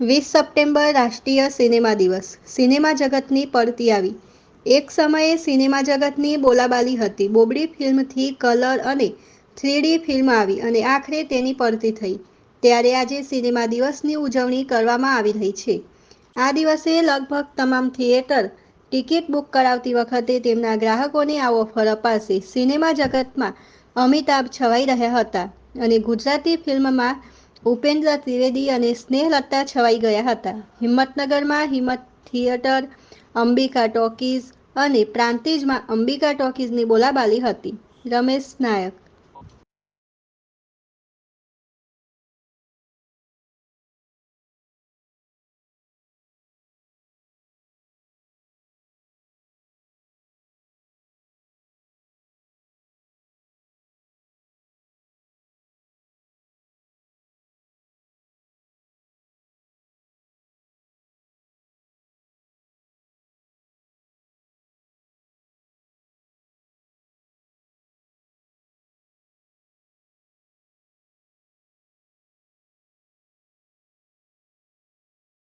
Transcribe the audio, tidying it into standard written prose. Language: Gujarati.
20 સપ્ટેમ્બર રાષ્ટ્રીય સિનેમા દિવસ. સિનેમા જગતની પડતી આવી. એક સમયે સિનેમા જગતની બોલાબાલી હતી. બોબડી ફિલ્મથી કલર અને 3D ફિલ્મ આવી અને આખરે તેની પડતી થઈ. ત્યારે આજે સિનેમા દિવસની ઉજવણી કરવામાં આવી રહી છે. આ દિવસે લગભગ તમામ થિયેટર ટિકિટ બુક કરાવતી વખતે તેમના ગ્રાહકોને આ ઓફર અપાશે. સિનેમા જગતમાં અમિતાભ છવાઈ રહ્યા હતા અને ગુજરાતી ફિલ્મમાં ઉપેન્દ્ર ત્રિવેદી અને સ્નેહલતા છવાઈ ગયા હતા. હિંમતનગરમાં હિંમત થિયેટર, અંબિકા ટોકીઝ અને પ્રાંતિજમાં અંબિકા ટોકીઝની બોલાબાલી હતી. રમેશ નાયક.